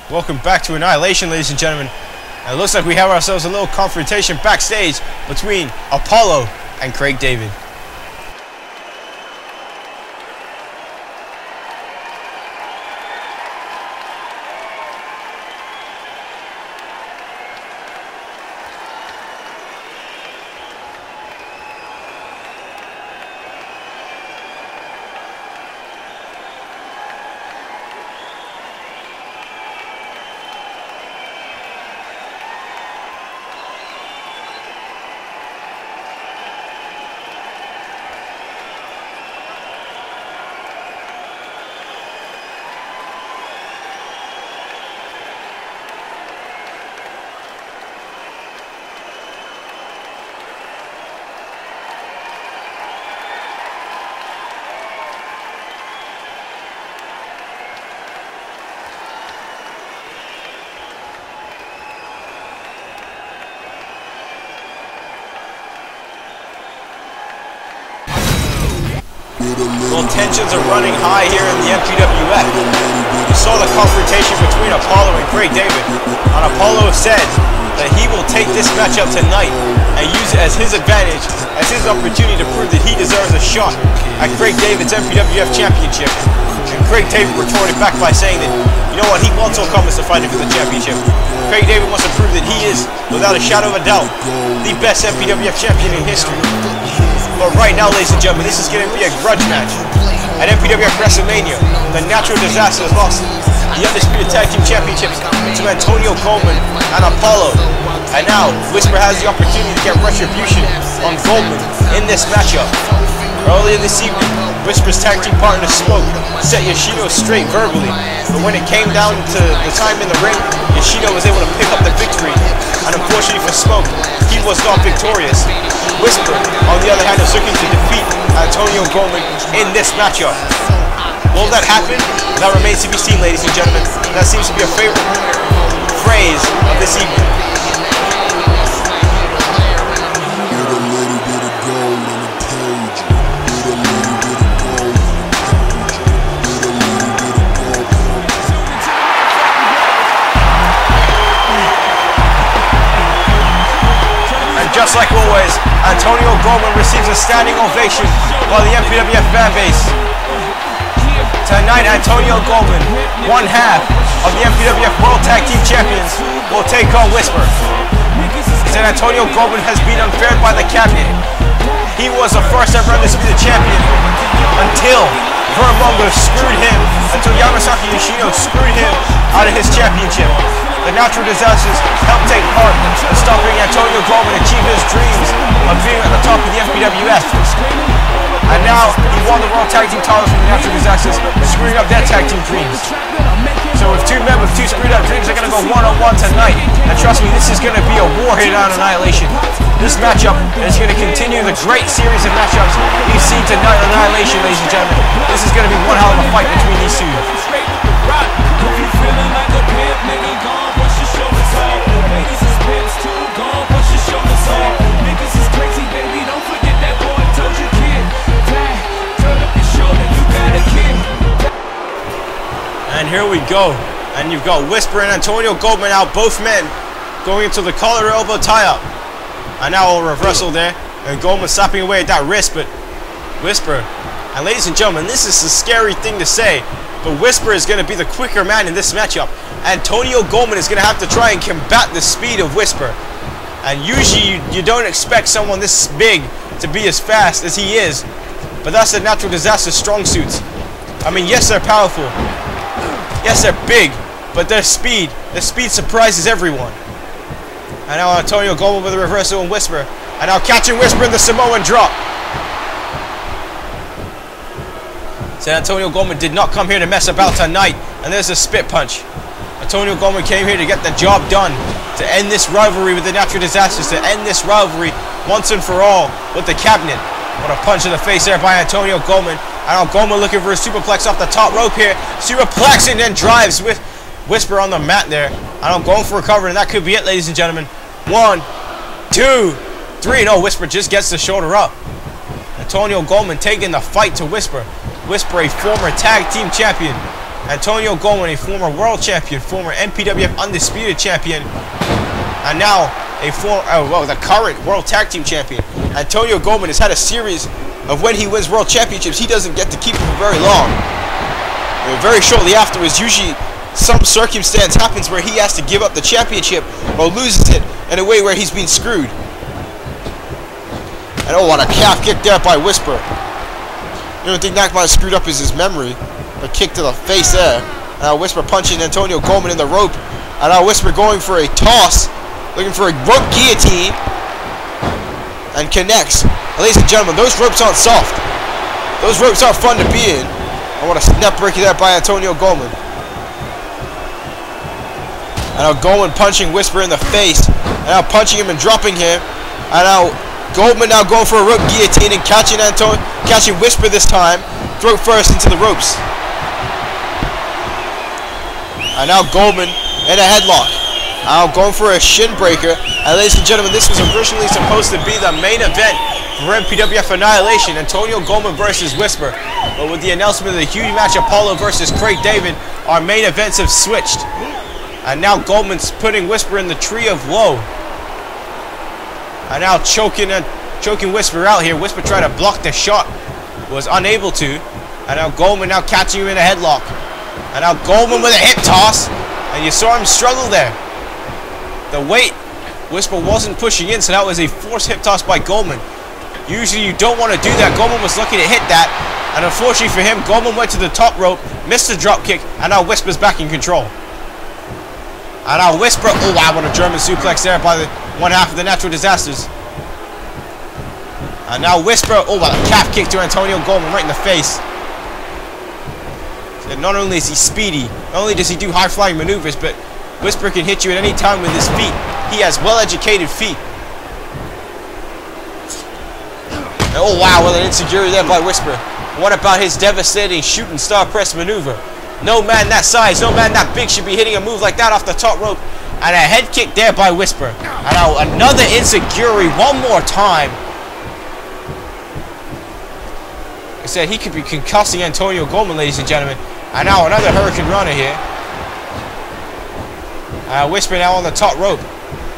Welcome back to Annihilation, ladies and gentlemen. And it looks like we have ourselves a little confrontation backstage between Apollo and Craig David. Well, tensions are running high here in the MPWF. You saw the confrontation between Apollo and Craig David, and Apollo said that he will take this matchup tonight and use it as his advantage, as his opportunity to prove that he deserves a shot at Craig David's MPWF Championship. And Craig David retorted back by saying that, you know what, he also comes to fight for the championship. Craig David wants to prove that he is, without a shadow of a doubt, the best MPWF champion in history. But right now, ladies and gentlemen, this is going to be a grudge match. At MPWF Wrestlemania, the Natural Disaster has lost the Undisputed Tag Team Championships to Antonio Goldman and Apollo. And now, Whisper has the opportunity to get retribution on Goldman in this matchup. Earlier this evening, Whisper's tag team partner Smoke set Yoshino straight verbally, but when it came down to the time in the ring, Yoshino was able to pick up the victory, and unfortunately for Smoke, he was not victorious. Whisper, on the other hand, is looking to defeat Antonio Goldman in this matchup. Will that happen? That remains to be seen, ladies and gentlemen. That seems to be a favorite phrase of this evening. Just like always, Antonio Goldman receives a standing ovation by the MPWF fan base. Tonight, Antonio Goldman, one half of the MPWF World Tag Team Champions, will take on Whisper. Said Antonio Goldman has been unfaired by the cabinet. He was the first ever undisputed champion until Vern Longo screwed him, until Yamasaki Yoshino screwed him out of his championship. The Natural Disasters helped take part in stopping Antonio Goldman achieve his dreams of being at the top of the MPWF. And now he won the World Tag Team titles from the Natural Disasters, screwing up their tag team dreams. So if two men with two screwed up dreams are going to go one-on-one tonight, and trust me, this is going to be a war here on Annihilation. This matchup is going to continue the great series of matchups we've seen tonight on Annihilation, ladies and gentlemen. This is going to be one hell of a fight between these two. And here we go, and you've got Whisper and Antonio Goldman out, both men going into the collar elbow tie-up. And now a reversal there, and Goldman slapping away at that wrist, but Whisper, and ladies and gentlemen, this is a scary thing to say, but Whisper is going to be the quicker man in this matchup. Antonio Goldman is going to have to try and combat the speed of Whisper. And usually you don't expect someone this big to be as fast as he is, but that's the Natural Disaster strong suits. I mean, yes, they're powerful. Yes, they're big, but their speed surprises everyone. And now Antonio Goldman with a reversal and Whisper. And now catching Whisper in the Samoan drop. Said Antonio Goldman did not come here to mess about tonight. And there's a spit punch. Antonio Goldman came here to get the job done, to end this rivalry with the Natural Disasters, to end this rivalry once and for all with the cabinet. What a punch in the face there by Antonio Goldman. And now Goldman looking for a superplex off the top rope here. Superplex and then drives with Whisper on the mat there. And I'm going for a cover, and that could be it, ladies and gentlemen. 1, 2, 3. No, Whisper just gets the shoulder up. Antonio Goldman taking the fight to Whisper. Whisper, a former tag team champion. Antonio Goldman, a former world champion, former MPWF Undisputed champion, and now the current world tag team champion. Antonio Goldman has had a series of when he wins world championships, he doesn't get to keep it for very long. Very shortly afterwards, usually some circumstance happens where he has to give up the championship or loses it in a way where he's been screwed. And oh, what a calf kick there by Whisper. The only thing that might have screwed up is his memory. A kick to the face there. And now Whisper punching Antonio Goldman in the rope. And now Whisper going for a toss. Looking for a rope guillotine. And connects. And ladies and gentlemen, those ropes aren't soft. Those ropes aren't fun to be in. I want a snap breaker there by Antonio Goldman. And now Goldman punching Whisper in the face. And now punching him and dropping him. And now Goldman now going for a rope guillotine and catching Whisper this time. Throat first into the ropes. And now Goldman in a headlock. Now going for a shin breaker. And ladies and gentlemen, this was originally supposed to be the main event for MPWF Annihilation. Antonio Goldman versus Whisper. But with the announcement of the huge match Apollo versus Craig David, our main events have switched. And now Goldman's putting Whisper in the tree of woe. And now choking Whisper out here. Whisper tried to block the shot. Was unable to. And now Goldman now catching him in a headlock. And now Goldman with a hip toss. And you saw him struggle there. The weight, Whisper wasn't pushing in, so that was a forced hip toss by Goldman. Usually you don't want to do that. Goldman was looking to hit that. And unfortunately for him, Goldman went to the top rope, missed the drop kick, and now Whisper's back in control. And now Whisper, oh wow, what a German suplex there by the one half of the Natural Disasters. And now Whisper, oh what a calf kick to Antonio Goldman right in the face. So not only is he speedy, not only does he do high flying maneuvers, but Whisper can hit you at any time with his feet. He has well educated feet. And oh wow, what an insecurity there by Whisper. What about his devastating shooting star press maneuver? No man that size, no man that big should be hitting a move like that off the top rope. And a head kick there by Whisper. And now another insecurity one more time. I said he could be concussing Antonio Goldman, ladies and gentlemen. And now another Hurricane Runner here. Whisper now on the top rope.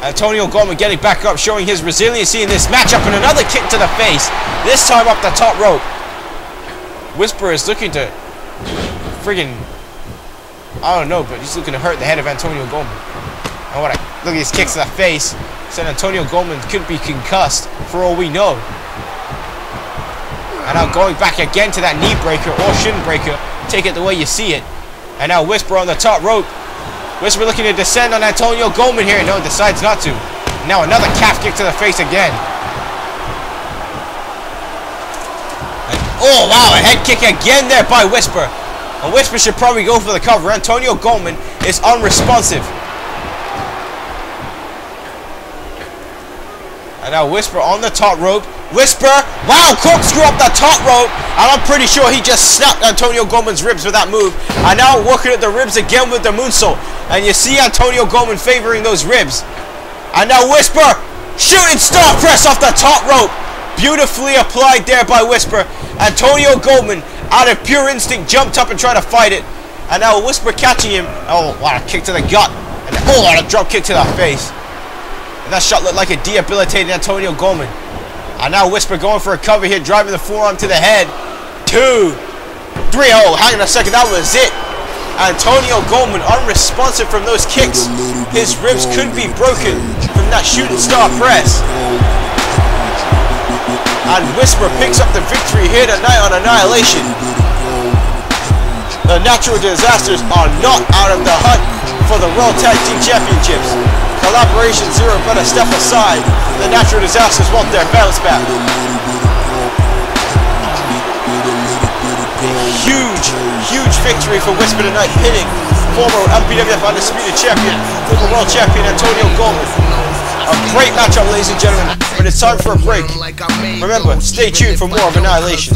Antonio Goldman getting back up, showing his resiliency in this matchup. And another kick to the face. This time up the top rope. Whisper is looking to friggin', I don't know, but he's looking to hurt the head of Antonio Goldman. And look at his kicks to the face. Said Antonio Goldman could be concussed for all we know. And now going back again to that knee breaker or shin breaker. Take it the way you see it. And now Whisper on the top rope. Whisper looking to descend on Antonio Goldman here. No, decides not to. Now another calf kick to the face again. And, oh wow, a head kick again there by Whisper. And Whisper should probably go for the cover. Antonio Goldman is unresponsive. And now Whisper on the top rope. Whisper, wow, corkscrew up the top rope. And I'm pretty sure he just snapped Antonio Goldman's ribs with that move. And now working at the ribs again with the moonsault. And you see Antonio Goldman favoring those ribs. And now Whisper, shooting star press off the top rope. Beautifully applied there by Whisper. Antonio Goldman, out of pure instinct, jumped up and tried to fight it. And now Whisper catching him. Oh, what a kick to the gut. And oh, what a drop kick to the face. And that shot looked like it debilitated Antonio Goldman. And now Whisper going for a cover here, driving the forearm to the head. 2, 3, oh, hang on a second, that was it. Antonio Goldman unresponsive from those kicks. His ribs could be broken from that shooting star press. And Whisper picks up the victory here tonight on Annihilation. The Natural Disasters are not out of the hunt for the World Tag Team Championships. Collaboration Zero better step aside. The Natural Disasters want their bounce back. Huge victory for Whisper tonight, pinning former MPWF Undisputed Champion, former World Champion Antonio Goldman. A great matchup, ladies and gentlemen, but it's time for a break. Remember, stay tuned for more of Annihilation.